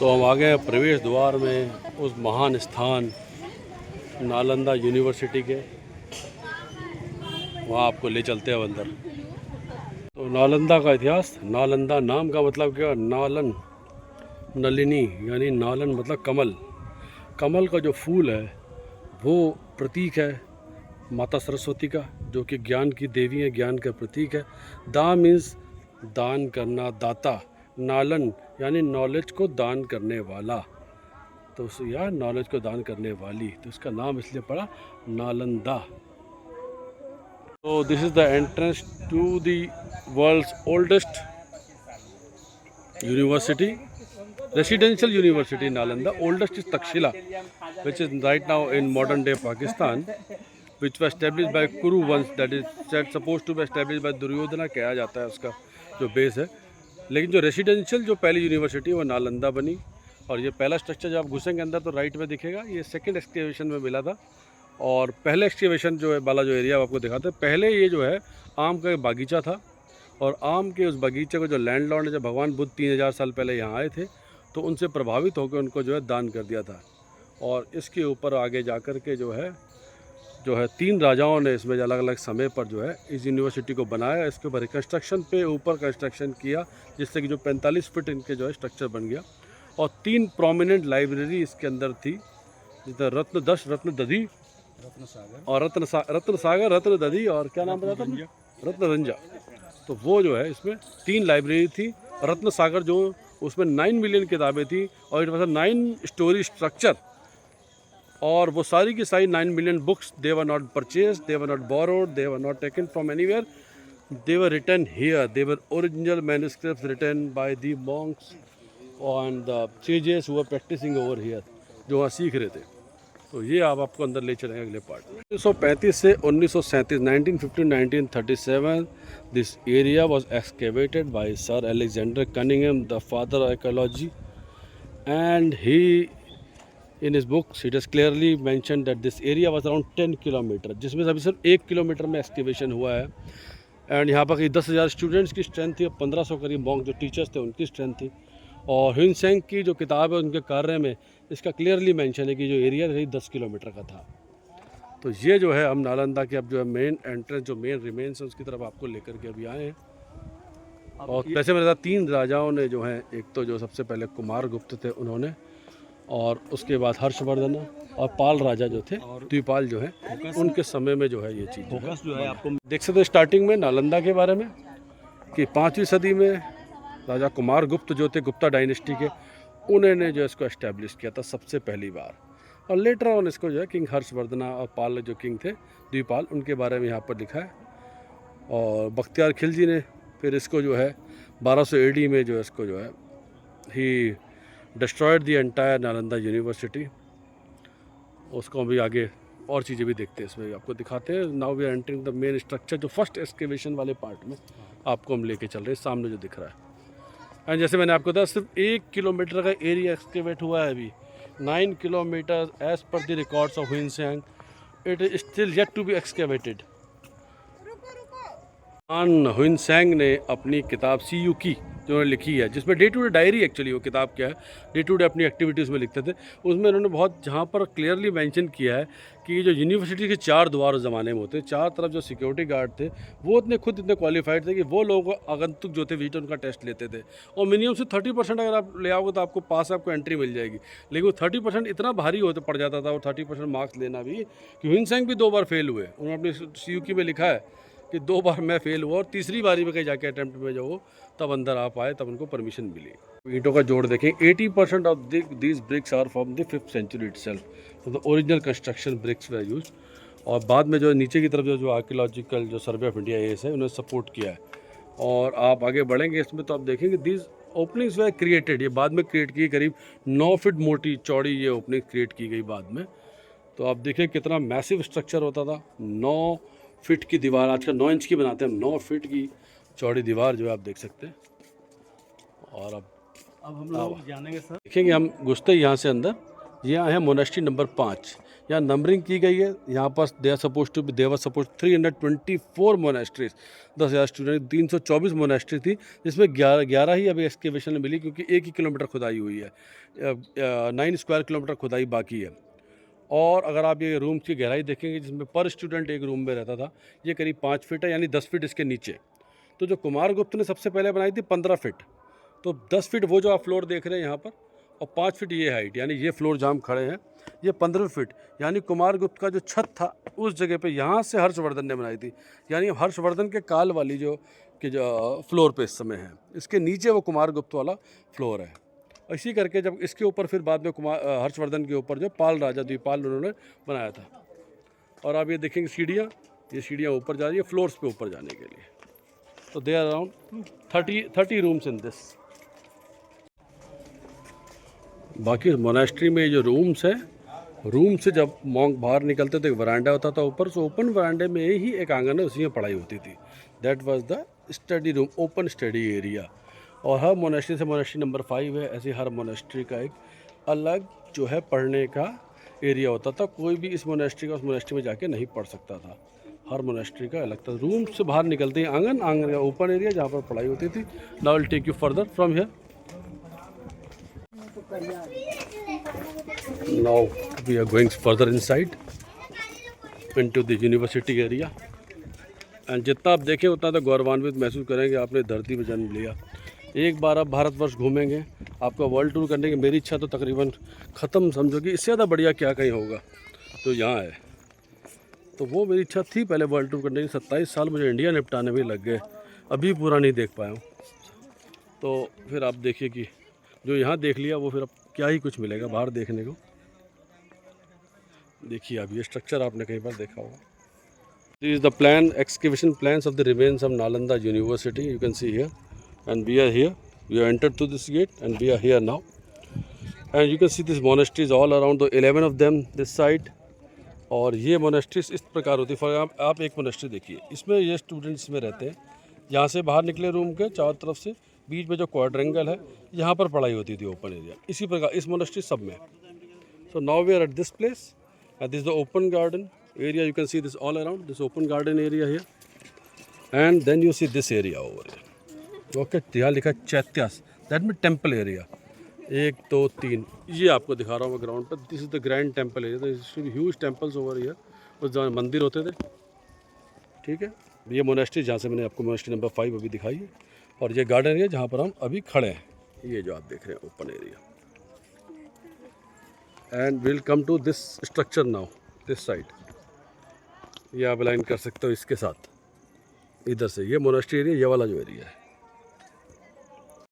तो हम आ गए प्रवेश द्वार में उस महान स्थान नालंदा यूनिवर्सिटी के। वहाँ आपको ले चलते हैं अंदर। तो नालंदा का इतिहास, नालंदा नाम का मतलब क्या, नालन, नलिनी यानी नालन मतलब कमल। कमल का जो फूल है वो प्रतीक है माता सरस्वती का, जो कि ज्ञान की देवी है, ज्ञान का प्रतीक है। दा मीन्स दान करना, दाता। नालन यानी नॉलेज को दान करने वाला, तो या नॉलेज को दान करने वाली, तो इसका नाम इसलिए पड़ा नालंदा। तो this is the entrance to the world's oldest university, residential university in Nalanda. Oldest is Takshila, which is right now in modern day Pakistan, which was established by Kuru once, that is supposed to be established by Duryodhana कहा जाता है उसका जो base है। लेकिन जो residential जो पहली यूनिवर्सिटी है वो नालंदा बनी। और ये पहला स्ट्रक्चर जब आप घुसेंगे अंदर तो राइट में दिखेगा, ये सेकंड एक्सकेवेशन में मिला था। और पहले एक्सकेवेशन जो है वाला जो एरिया आपको दिखाते हैं, पहले ये जो है आम का बागीचा था। और आम के उस बगीचे को जो लैंडलॉर्ड है, जब भगवान बुद्ध 3000 साल पहले यहाँ आए थे तो उनसे प्रभावित होकर उनको जो है दान कर दिया था। और इसके ऊपर आगे जाकर के जो है 3 राजाओं ने इसमें अलग अलग समय पर जो है इस यूनिवर्सिटी को बनाया। इसके ऊपर कंस्ट्रक्शन पे ऊपर कंस्ट्रक्शन किया, जिससे कि जो 45 फीट इनके जो है स्ट्रक्चर बन गया। और 3 प्रोमिनेंट लाइब्रेरी इसके अंदर थी, जिसमें रत्न दधी और रत्न सागर, रत्न दधी और क्या नाम बताया था, रत्न रंजा। तो वो जो है इसमें 3 लाइब्रेरी थी। रत्न सागर जो उसमें 9 मिलियन किताबें थी और इट वाज 9 स्टोरी स्ट्रक्चर। और वो सारी की सारी 9 million books, they were not purchase, they were not borrowed, they were not taken from anywhere, they were written here, they were original manuscripts written by the monks and the sages who were practising over here, जो वहाँ सीख रहे थे। तो ये आपको अंदर ले चलेंगे अगले पार्ट में। 1935 से 1937, 1915-1937 this area was excavated by Sir Alexander Cunningham, the father of archaeology, and he in his books it is clearly mention that this area was around 10 kilometre, जिसमें अभी सिर्फ 1 किलोमीटर में एक्सकेवेशन हुआ है। एंड यहाँ पर करीब 10,000 स्टूडेंट्स की स्ट्रेंथ थी और 1500 करीब मॉन्क जो टीचर्स थे उनकी स्ट्रेंथ थी। और ह्यूनसेंग की जो किताब है उनके कार्य में इसका क्लियरली मेंशन है कि जो एरिया करीब 10 किलोमीटर का था। तो ये जो है हम नालंदा के अब जो है मेन एंट्रेंस, जो मेन रिमेन्स है उसकी तरफ आपको लेकर के अभी आए हैं। और वैसे मेरे साथ 3 राजाओं ने जो हैं, एक तो जो सबसे पहले कुमार गुप्त थे उन्होंने, और उसके बाद हर्षवर्धन और पाल राजा जो थे, द्विपाल जो है, उनके समय में जो है ये चीज़ फोकस जो है आपको देख सकते हो स्टार्टिंग में नालंदा के बारे में कि 5वीं सदी में राजा कुमार गुप्त जो थे गुप्ता डायनेस्टी के, उन्होंने जो इसको एस्टेब्लिश किया था सबसे पहली बार। और लेटर ऑन इसको जो है किंग हर्षवर्धन और पाल जो किंग थे द्विपाल, उनके बारे में यहाँ पर लिखा है। और बख्तियार खिलजी ने फिर इसको जो है 1200 AD में जो है इसको जो है ही destroyed the entire Nalanda university. उसको अभी आगे और चीज़ें भी देखते हैं, इसमें आपको दिखाते हैं। Now we are entering the main structure, जो फर्स्ट एक्सकेवेशन वाले पार्ट में आपको हम लेके चल रहे हैं, सामने जो दिख रहा है। एंड जैसे मैंने आपको बताया सिर्फ 1 किलोमीटर का एरिया एक्सकेवेट हुआ है अभी। 9 किलोमीटर एज पर the records of Hiuen Tsang, it is still yet to be excavated. Hiuen Tsang ने अपनी किताब CU की जो उन्होंने लिखी है, जिसमें day to day diary, actually वो किताब क्या है, डे टू डे अपनी एक्टिविटीज़ में लिखते थे, उसमें उन्होंने बहुत जहाँ पर क्लियरली मेंशन किया है कि जो यूनिवर्सिटी के 4 द्वार उस ज़माने में होते, 4 तरफ जो सिक्योरिटी गार्ड थे वो इतने क्वालिफाइड थे कि वो लोग आगंतुक जो थे विजिटर उनका टेस्ट लेते थे। और मिनिमम से 30% अगर आप ले आओगे तो आपको पास, आपको एंट्री मिल जाएगी। लेकिन वो 30% इतना भारी होते पड़ जाता था, और 30% मार्क्स लेना भी, कि ह्यूनसेंग भी 2 बार फेल हुए। उन्होंने अपनी CU में लिखा है कि 2 बार मैं फेल हुआ और तीसरी बारी में कहीं जाके अटैम्प्ट में जो हो तब अंदर आ पाए, तब उनको परमिशन मिली। ईंटों का जोड़ देखें, 80% of these bricks are from the 5th century itself, तो the original construction bricks were used. और बाद में जो नीचे की तरफ जो आर्कियोलॉजिकल जो सर्वे ऑफ इंडिया एस है उन्होंने सपोर्ट किया है। और आप आगे बढ़ेंगे इसमें तो आप देखेंगे दीज ओपनिंग्स वे क्रिएटेड, ये बाद में क्रिएट की, करीब 9 फीट मोटी चौड़ी ये ओपनिंग क्रिएट की गई बाद में। तो आप देखें कितना मैसिव स्ट्रक्चर होता था। 9 फीट की दीवार, आजकल 9 इंच की बनाते हैं, 9 फीट की चौड़ी दीवार जो है आप देख सकते हैं। और अब हम लोग जानेंगे सर, देखेंगे हम घुसते यहाँ से अंदर। यहाँ है मोनेस्ट्री नंबर 5, यहाँ नंबरिंग की गई है। यहाँ पर देवर सपोज 324 मोनेस्ट्रीज, 10,000 स्टूडेंट, 324 मोनेस्ट्री थी, जिसमें 11 ही अभी एक्सकेवेशन में मिली, क्योंकि 1 ही किलोमीटर खुदाई हुई है, 9 स्क्वायर किलोमीटर खुदाई बाकी है। और अगर आप ये रूम की गहराई देखेंगे, जिसमें पर स्टूडेंट एक रूम में रहता था, ये करीब 5 फीट है, यानी 10 फीट इसके नीचे। तो जो कुमारगुप्त ने सबसे पहले बनाई थी 15 फीट, तो 10 फीट वो जो आप फ्लोर देख रहे हैं यहाँ पर, और 5 फीट ये हाइट, यानी ये फ्लोर जहाँ हम खड़े हैं ये 15 फीट, यानी कुमारगुप्त का जो छत था उस जगह पे यहाँ से हर्षवर्धन ने बनाई थी। यानी हर्षवर्धन के काल वाली जो फ्लोर पे इस समय है, इसके नीचे वो कुमारगुप्त वाला फ्लोर है। इसी करके जब इसके ऊपर फिर बाद में हर्षवर्धन के ऊपर जो पाल राजा द्विपाल उन्होंने बनाया था। और आप ये देखेंगे सीढ़ियाँ, ये सीढ़ियाँ ऊपर जा रही है फ्लोर्स पे ऊपर जाने के लिए। तो they are around 30 rooms in this. बाकी मोनेस्ट्री में जो रूम्स है, रूम से जब मॉन्क बाहर निकलते तो एक वरांडा होता था ऊपर, सो ओपन वरांडे में ही एक आंगन है, उसी में पढ़ाई होती थी। That was the study room, open study area. और हर मोनेस्ट्री से मोनेस्ट्री नंबर 5 है, ऐसे हर मोनेस्ट्री का एक अलग जो है पढ़ने का एरिया होता था। कोई भी इस मोनेस्ट्री का उस मोनेस्ट्री में जाके नहीं पढ़ सकता था, हर मोनेस्ट्री का अलग था। रूम से बाहर निकलते ही आंगन, आंगन का ओपन एरिया जहाँ पर पढ़ाई होती थी। Now will take you further from here. Now we are going further inside into the university area, and जितना आप देखें उतना तो गौरवान्वित महसूस करेंगे, आपने धरती पर जन्म लिया। एक बार आप भारतवर्ष घूमेंगे, आपका वर्ल्ड टूर करने की मेरी इच्छा तो तकरीबन ख़त्म, समझो कि इससे ज़्यादा बढ़िया क्या कहीं होगा तो यहाँ है। तो वो मेरी इच्छा थी पहले वर्ल्ड टूर करने की, 27 साल मुझे इंडिया निपटाने में लग गए, अभी पूरा नहीं देख पाया हूँ। तो फिर आप देखिए कि जो यहाँ देख लिया वो फिर अब क्या ही कुछ मिलेगा बाहर देखने को। देखिए अब ये स्ट्रक्चर आपने कहीं पर देखा होगा। This is the plan, excavation plans of the remains of Nalanda university, you can see here, and we are here, we are entered through this gate and we are here now, and you can see this monasteries all around, 11 of them this side. और ये monasteries इस प्रकार होती है। For आप एक monastery देखिए, इसमें ये स्टूडेंट्स में रहते हैं, यहाँ से बाहर निकले रूम के चारों तरफ से, बीच में जो क्वाड्रेंगल है यहाँ पर पढ़ाई होती थी, ओपन एरिया। इसी प्रकार इस मोनेस्ट्री सब में। So now we are at this place, this is the open garden area, you can see this all around, this open garden area here, and then you see this area over here. Okay, यहाँ लिखा चैत्यास, that means temple area। 1 2 3 ये आपको दिखा रहा हूँ मैं ground पर। This is the grand temple area, this huge temples over here, उस जहाँ मंदिर होते थे। ठीक है, ये मोनेस्ट्री जहाँ से मैंने आपको मोनेस्ट्री नंबर 5 अभी दिखाई है, और ये गार्डन एरिया जहाँ पर हम अभी खड़े हैं, ये जो आप देख रहे हैं open area. And will come to this structure now, this side, ये आप अलाइन कर सकते हो इसके साथ, इधर से ये मोनेस्ट्री एरिया, ये वाला जो एरिया है।